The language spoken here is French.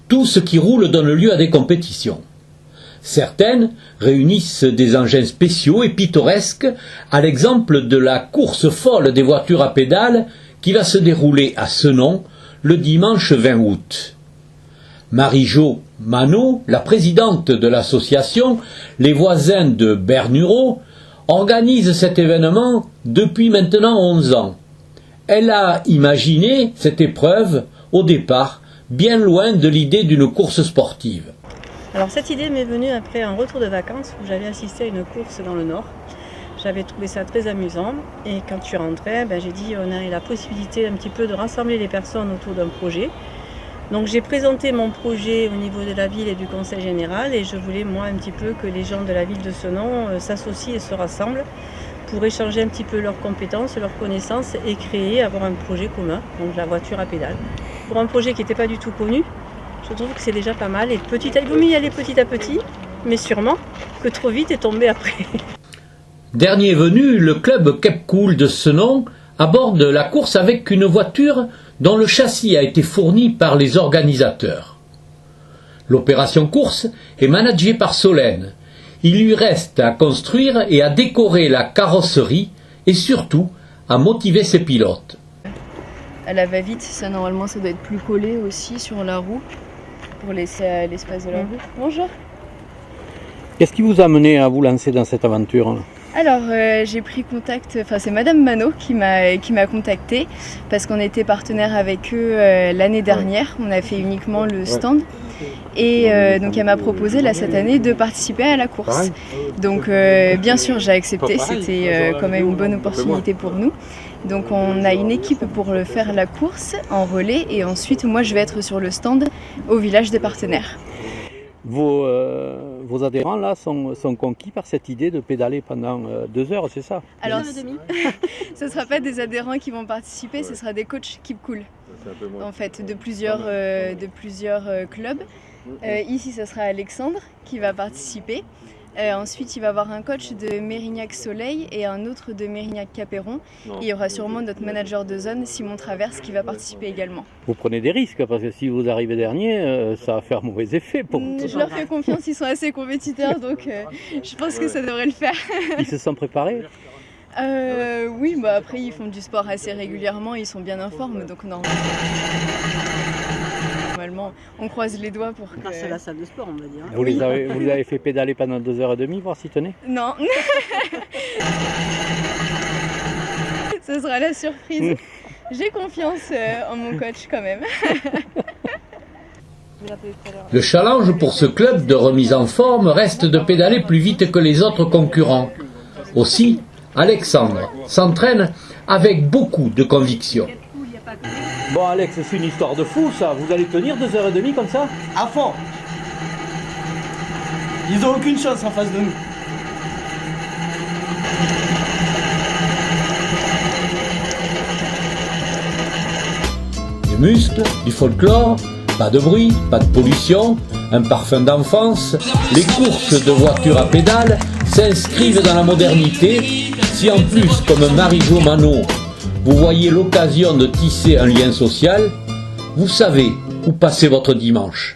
Tout ce qui roule donne lieu à des compétitions. Certaines réunissent des engins spéciaux et pittoresques, à l'exemple de la course folle des voitures à pédales qui va se dérouler à Senon le dimanche 20 août. Marie-Jo Manot, la présidente de l'association Les Voisins de Bernureau, organise cet événement depuis maintenant 11 ans. Elle a imaginé cette épreuve au départ, bien loin de l'idée d'une course sportive. Alors cette idée m'est venue après un retour de vacances où j'avais assisté à une course dans le Nord. J'avais trouvé ça très amusant et quand tu rentrais, j'ai dit on a la possibilité un petit peu de rassembler les personnes autour d'un projet. Donc j'ai présenté mon projet au niveau de la ville et du conseil général et je voulais moi un petit peu que les gens de la ville de Senon s'associent et se rassemblent pour échanger un petit peu leurs compétences, leurs connaissances et créer, avoir un projet commun, donc la voiture à pédales. Pour un projet qui n'était pas du tout connu, je trouve que c'est déjà pas mal et il vaut mieux y aller petit à petit, mais sûrement que trop vite est tombé après. Dernier venu, le club Cap Cool de Senon aborde la course avec une voiture dont le châssis a été fourni par les organisateurs. L'opération course est managée par Solène. Il lui reste à construire et à décorer la carrosserie et surtout à motiver ses pilotes. À la va-vite, ça normalement ça doit être plus collé aussi sur la roue pour laisser l'espace de la roue. Bonjour. Qu'est-ce qui vous a amené à vous lancer dans cette aventure ? Alors j'ai pris contact, c'est Madame Manot qui m'a contactée parce qu'on était partenaire avec eux l'année dernière, on a fait uniquement le stand et donc elle m'a proposé là cette année de participer à la course. Donc bien sûr j'ai accepté, c'était quand même une bonne opportunité pour nous. Donc on a une équipe pour faire la course en relais et ensuite moi je vais être sur le stand au village des partenaires. Vos adhérents là sont conquis par cette idée de pédaler pendant 2 heures, c'est ça? Alors, ce ne sera pas des adhérents qui vont participer, ce sera des coachs Keep Cool, en fait, de plusieurs clubs. Ici, ce sera Alexandre qui va participer. Ensuite, il va y avoir un coach de Mérignac-Soleil et un autre de Mérignac-Capéron. Et il y aura sûrement notre manager de zone, Simon Traverse, qui va participer également. Vous prenez des risques parce que si vous arrivez dernier, ça va faire mauvais effet pour vous. Je leur fais confiance, ils sont assez compétiteurs, donc je pense que ça devrait le faire. Ils se sont préparés? Oui, après ils font du sport assez régulièrement, ils sont bien en forme, donc normalement on croise les doigts pour que... C'est la salle de sport, on va dire. Vous les avez fait pédaler pendant 2h30, voir s'ils tenaient? Non. Ce sera la surprise. J'ai confiance en mon coach quand même. Le challenge pour ce club de remise en forme reste de pédaler plus vite que les autres concurrents. Aussi, Alexandre s'entraîne avec beaucoup de conviction. Bon Alex, c'est une histoire de fou ça, vous allez tenir 2h30 comme ça? À fond. Ils n'ont aucune chance en face de nous. Du muscle, du folklore, pas de bruit, pas de pollution, un parfum d'enfance, les courses de voitures à pédales s'inscrivent dans la modernité. Si en plus, comme Marie-Jo Manot, vous voyez l'occasion de tisser un lien social, vous savez où passer votre dimanche.